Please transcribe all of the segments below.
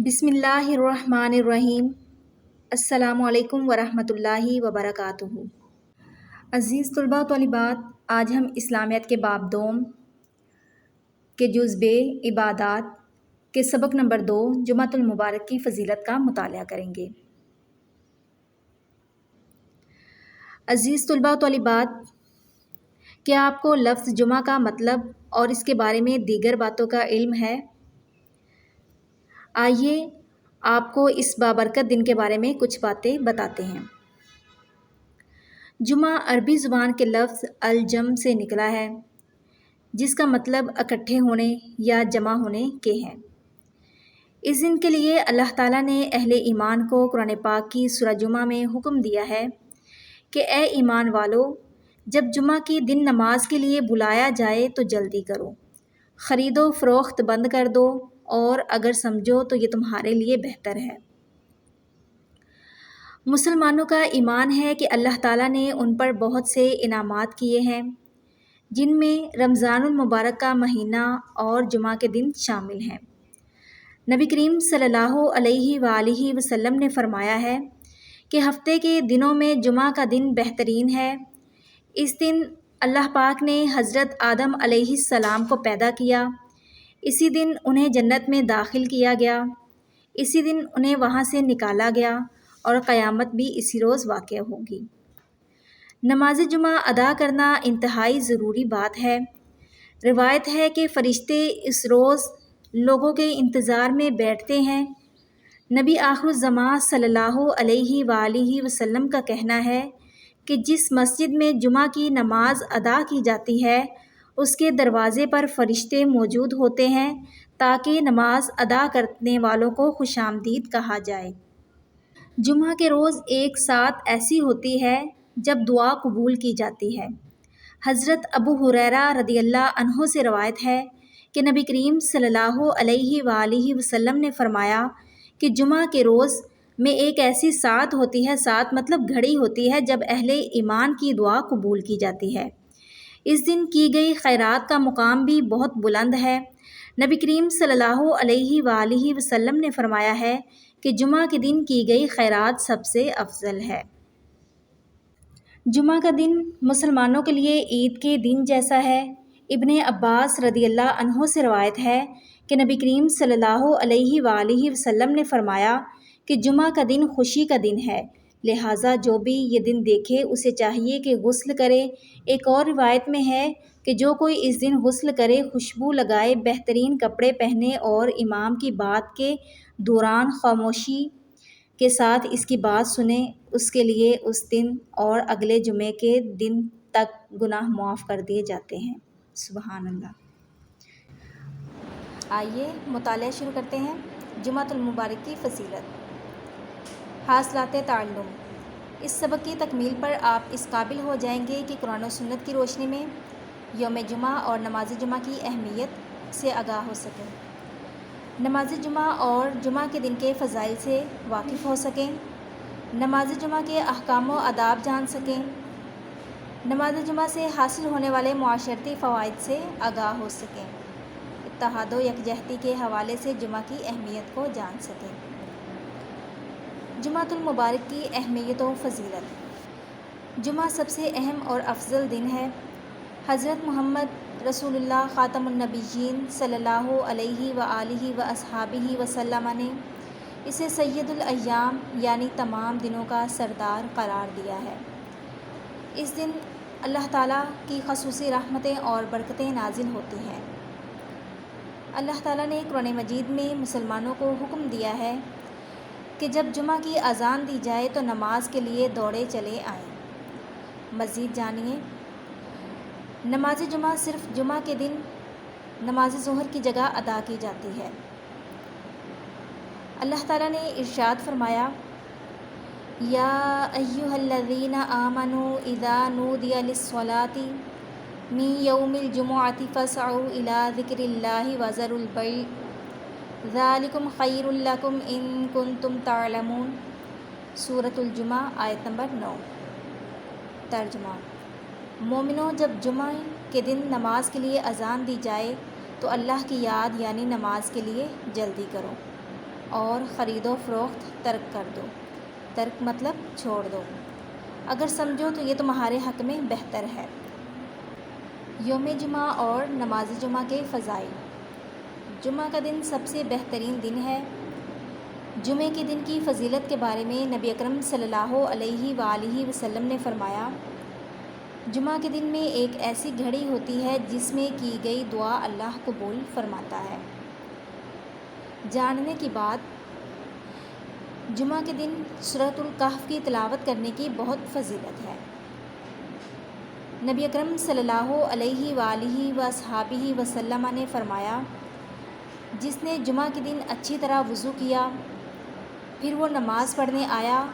بسم اللہ الرحمن الرحیم۔ السلام علیکم ورحمۃ اللہ وبرکاتہ۔ عزیز طلباء و طالبات، آج ہم اسلامیات کے باب دوم کے جز ب عبادات کے سبق نمبر 2 جمعۃ المبارک کی فضیلت کا مطالعہ کریں گے۔ عزیز طلباء و طالبات، کیا آپ کو لفظ جمعہ کا مطلب اور اس کے بارے میں دیگر باتوں کا علم ہے؟ آئیے آپ کو اس بابرکت دن کے بارے میں کچھ باتیں بتاتے ہیں۔ جمعہ عربی زبان کے لفظ الجم سے نکلا ہے، جس کا مطلب اکٹھے ہونے یا جمع ہونے کے ہے۔ اس دن کے لیے اللہ تعالیٰ نے اہل ایمان کو قرآن پاک کی سورہ جمعہ میں حکم دیا ہے کہ اے ایمان والو، جب جمعہ کی دن نماز کے لیے بلایا جائے تو جلدی کرو، خرید و فروخت بند کر دو، اور اگر سمجھو تو یہ تمہارے لیے بہتر ہے۔ مسلمانوں کا ایمان ہے کہ اللہ تعالیٰ نے ان پر بہت سے انعامات کیے ہیں، جن میں رمضان المبارک کا مہینہ اور جمعہ کے دن شامل ہیں۔ نبی کریم صلی اللہ علیہ وآلہ وسلم نے فرمایا ہے کہ ہفتے کے دنوں میں جمعہ کا دن بہترین ہے۔ اس دن اللہ پاک نے حضرت آدم علیہ السلام کو پیدا کیا، اسی دن انہیں جنت میں داخل کیا گیا، اسی دن انہیں وہاں سے نکالا گیا، اور قیامت بھی اسی روز واقع ہوگی۔ نماز جمعہ ادا کرنا انتہائی ضروری بات ہے۔ روایت ہے کہ فرشتے اس روز لوگوں کے انتظار میں بیٹھتے ہیں۔ نبی آخر الزماں صلی اللہ علیہ وآلہ وسلم کا کہنا ہے کہ جس مسجد میں جمعہ کی نماز ادا کی جاتی ہے، اس کے دروازے پر فرشتے موجود ہوتے ہیں تاکہ نماز ادا کرنے والوں کو خوش آمدید کہا جائے۔ جمعہ کے روز ایک سات ایسی ہوتی ہے جب دعا قبول کی جاتی ہے۔ حضرت ابو ہریرہ رضی اللہ عنہ سے روایت ہے کہ نبی کریم صلی اللہ علیہ وآلہ وسلم نے فرمایا کہ جمعہ کے روز میں ایک ایسی ساعت ہوتی ہے، ساعت مطلب گھڑی ہوتی ہے، جب اہل ایمان کی دعا قبول کی جاتی ہے۔ اس دن کی گئی خیرات کا مقام بھی بہت بلند ہے۔ نبی کریم صلی اللہ علیہ وآلہ وسلم نے فرمایا ہے کہ جمعہ کے دن کی گئی خیرات سب سے افضل ہے۔ جمعہ کا دن مسلمانوں کے لیے عید کے دن جیسا ہے۔ ابن عباس رضی اللہ عنہ سے روایت ہے کہ نبی کریم صلی اللہ علیہ وآلہ وسلم نے فرمایا کہ جمعہ کا دن خوشی کا دن ہے، لہٰذا جو بھی یہ دن دیکھے اسے چاہیے کہ غسل کرے۔ ایک اور روایت میں ہے کہ جو کوئی اس دن غسل کرے، خوشبو لگائے، بہترین کپڑے پہنے اور امام کی بات کے دوران خاموشی کے ساتھ اس کی بات سنے، اس کے لیے اس دن اور اگلے جمعے کے دن تک گناہ معاف کر دیے جاتے ہیں۔ سبحان اللہ۔ آئیے مطالعہ شروع کرتے ہیں۔ جمعۃ المبارک کی فضیلت۔ حاصلات تعلم۔ اس سبق کی تکمیل پر آپ اس قابل ہو جائیں گے کہ قرآن و سنت کی روشنی میں یوم جمعہ اور نماز جمعہ کی اہمیت سے آگاہ ہو سکیں، نماز جمعہ اور جمعہ کے دن کے فضائل سے واقف ہو سکیں، نماز جمعہ کے احکام و آداب جان سکیں، نماز جمعہ سے حاصل ہونے والے معاشرتی فوائد سے آگاہ ہو سکیں، اتحاد و یکجہتی کے حوالے سے جمعہ کی اہمیت کو جان سکیں۔ جمعۃ المبارک کی اہمیت و فضیلت۔ جمعہ سب سے اہم اور افضل دن ہے۔ حضرت محمد رسول اللہ خاتم النبیین صلی اللہ علیہ وآلہ واصحابہ وسلم نے اسے سید الایام یعنی تمام دنوں کا سردار قرار دیا ہے۔ اس دن اللہ تعالیٰ کی خصوصی رحمتیں اور برکتیں نازل ہوتی ہیں۔ اللہ تعالیٰ نے قرآن مجید میں مسلمانوں کو حکم دیا ہے کہ جب جمعہ کی اذان دی جائے تو نماز کے لیے دوڑے چلے آئیں۔ مزید جانیے، نماز جمعہ صرف جمعہ کے دن نماز ظہر کی جگہ ادا کی جاتی ہے۔ اللہ تعالیٰ نے ارشاد فرمایا، یا ایھا الذین آمنوا اذا نودی للصلاۃ من یوم الجمعۃ فاسعوا الی ذکر اللہ وذروا البیع ذالکم خیر لکم ان کنتم تعلمون۔ سورۃ الجمعہ آیت نمبر 9۔ ترجمہ: مومنوں، جب جمعہ کے دن نماز کے لیے اذان دی جائے تو اللہ کی یاد یعنی نماز کے لیے جلدی کرو۔ اور خرید و فروخت ترک کر دو۔ ترک مطلب چھوڑ دو، اگر سمجھو تو یہ تمہارے حق میں بہتر ہے۔ یوم جمعہ اور نماز جمعہ کے فضائل۔ جمعہ کا دن سب سے بہترین دن ہے۔ جمعے کے دن کی فضیلت کے بارے میں نبی اکرم صلی اللہ علیہ وآلہ وسلم نے فرمایا، جمعہ کے دن میں ایک ایسی گھڑی ہوتی ہے جس میں کی گئی دعا اللہ قبول فرماتا ہے۔ جاننے کی بات، جمعہ کے دن سورۃ الکہف کی تلاوت کرنے کی بہت فضیلت ہے۔ نبی اکرم صلی اللہ علیہ وآلہ وصحبہ وسلم نے فرمایا، جس نے جمعہ کے دن اچھی طرح وضو کیا، پھر وہ نماز پڑھنے آیا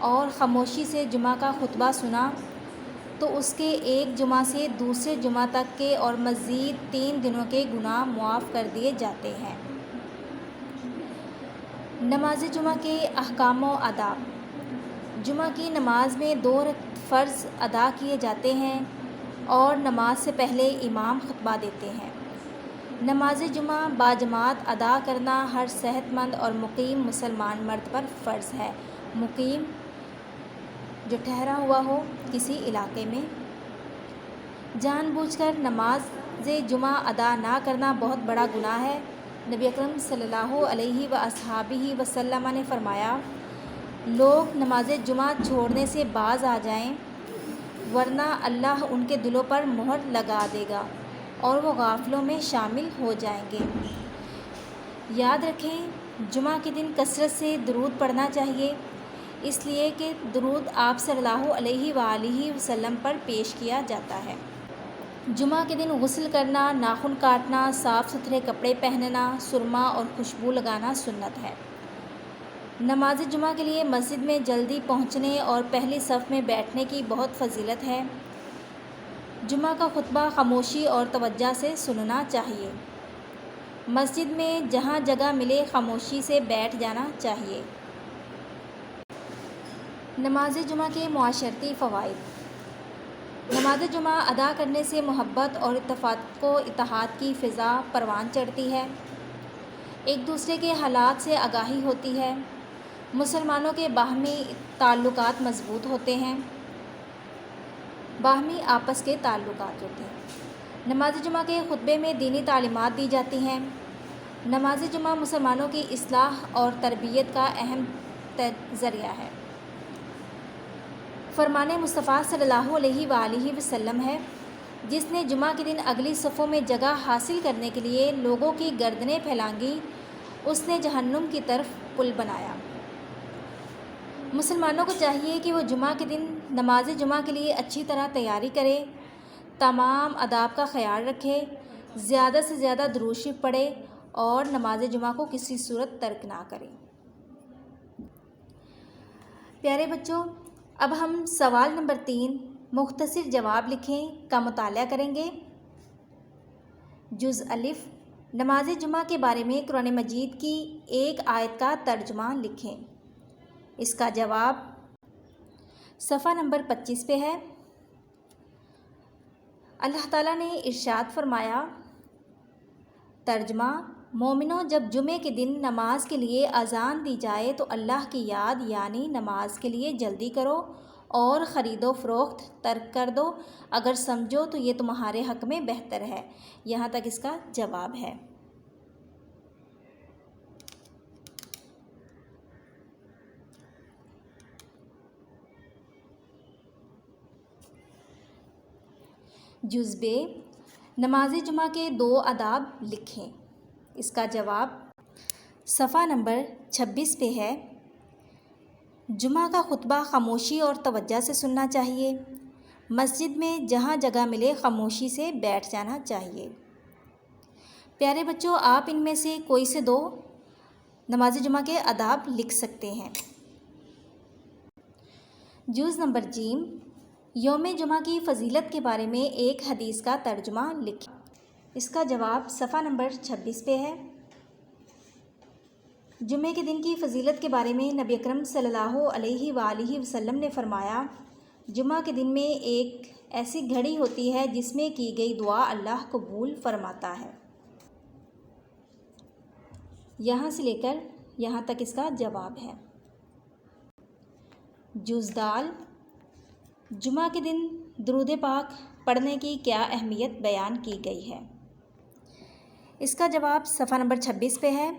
اور خاموشی سے جمعہ کا خطبہ سنا، تو اس کے ایک جمعہ سے دوسرے جمعہ تک کے اور مزید 3 دنوں کے گناہ معاف کر دیے جاتے ہیں۔ نماز جمعہ کے احکام و آداب۔ جمعہ کی نماز میں 2 فرض ادا کیے جاتے ہیں اور نماز سے پہلے امام خطبہ دیتے ہیں۔ نماز جمعہ باجماعت ادا کرنا ہر صحت مند اور مقیم مسلمان مرد پر فرض ہے۔ مقیم جو ٹھہرا ہوا ہو کسی علاقے میں۔ جان بوجھ کر نماز جمعہ ادا نہ کرنا بہت بڑا گناہ ہے۔ نبی اکرم صلی اللہ علیہ وآلہ وسلم نے فرمایا، لوگ نماز جمعہ چھوڑنے سے باز آ جائیں، ورنہ اللہ ان کے دلوں پر مہر لگا دے گا اور وہ غافلوں میں شامل ہو جائیں گے۔ یاد رکھیں، جمعہ کے دن کثرت سے درود پڑھنا چاہیے، اس لیے کہ درود آپ صلی اللہ علیہ وآلہ وسلم پر پیش کیا جاتا ہے۔ جمعہ کے دن غسل کرنا، ناخن کاٹنا، صاف ستھرے کپڑے پہننا، سرما اور خوشبو لگانا سنت ہے۔ نماز جمعہ کے لیے مسجد میں جلدی پہنچنے اور پہلی صف میں بیٹھنے کی بہت فضیلت ہے۔ جمعہ کا خطبہ خاموشی اور توجہ سے سننا چاہیے۔ مسجد میں جہاں جگہ ملے خاموشی سے بیٹھ جانا چاہیے۔ نماز جمعہ کے معاشرتی فوائد۔ نماز جمعہ ادا کرنے سے محبت اور اتفاق و اتحاد کی فضا پروان چڑھتی ہے۔ ایک دوسرے کے حالات سے آگاہی ہوتی ہے۔ مسلمانوں کے باہمی تعلقات مضبوط ہوتے ہیں۔ باہمی آپس کے تعلقات ہوتے ہیں۔ نماز جمعہ کے خطبے میں دینی تعلیمات دی جاتی ہیں۔ نماز جمعہ مسلمانوں کی اصلاح اور تربیت کا اہم ذریعہ ہے۔ فرمان مصطفیٰ صلی اللہ علیہ وآلہ وسلم ہے، جس نے جمعہ کے دن اگلی صفوں میں جگہ حاصل کرنے کے لیے لوگوں کی گردنیں پھیلائیں، اس نے جہنم کی طرف پل بنایا۔ مسلمانوں کو چاہیے کہ وہ جمعہ کے دن نماز جمعہ کے لیے اچھی طرح تیاری کرے، تمام آداب کا خیال رکھے، زیادہ سے زیادہ درود شریف پڑھے اور نماز جمعہ کو کسی صورت ترک نہ کرے۔ پیارے بچوں، اب ہم سوال نمبر 3 مختصر جواب لکھیں کا مطالعہ کریں گے۔ جز الف، نماز جمعہ کے بارے میں قرآن مجید کی ایک آیت کا ترجمہ لکھیں۔ اس کا جواب صفحہ نمبر 25 پہ ہے۔ اللہ تعالیٰ نے ارشاد فرمایا، ترجمہ: مومنوں، جب جمعے کے دن نماز کے لیے اذان دی جائے تو اللہ کی یاد یعنی نماز کے لیے جلدی کرو اور خرید و فروخت ترک کر دو، اگر سمجھو تو یہ تمہارے حق میں بہتر ہے۔ یہاں تک اس کا جواب ہے۔ جز ب، نماز جمعہ کے 2 آداب لکھیں۔ اس کا جواب صفحہ نمبر 26 پہ ہے۔ جمعہ کا خطبہ خاموشی اور توجہ سے سننا چاہیے۔ مسجد میں جہاں جگہ ملے خاموشی سے بیٹھ جانا چاہیے۔ پیارے بچوں، آپ ان میں سے کوئی سے 2 نماز جمعہ کے آداب لکھ سکتے ہیں۔ جز نمبر ج، یوم جمعہ کی فضیلت کے بارے میں ایک حدیث کا ترجمہ لکھیں۔ اس کا جواب صفحہ نمبر 26 پہ ہے۔ جمعے کے دن کی فضیلت کے بارے میں نبی اکرم صلی اللہ علیہ وآلہ وسلم نے فرمایا، جمعہ کے دن میں ایک ایسی گھڑی ہوتی ہے جس میں کی گئی دعا اللہ قبول فرماتا ہے۔ یہاں سے لے کر یہاں تک اس کا جواب ہے۔ جز دال، جمعہ کے دن درود پاک پڑھنے کی کیا اہمیت بیان کی گئی ہے؟ اس کا جواب صفحہ نمبر 26 پہ ہے۔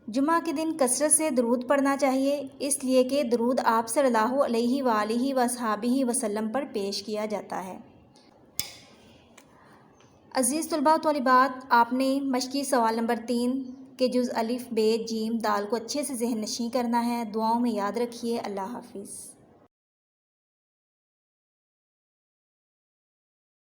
جمعہ کے دن کثرت سے درود پڑھنا چاہیے، اس لیے کہ درود آپ صلی اللہ علیہ وآلہ وصحبہ وسلم پر پیش کیا جاتا ہے۔ عزیز طلباء و طالبات، آپ نے مشقی سوال نمبر 3 کے جز الف ب ج د کو اچھے سے ذہن نشین کرنا ہے۔ دعاؤں میں یاد رکھیے۔ اللہ حافظ۔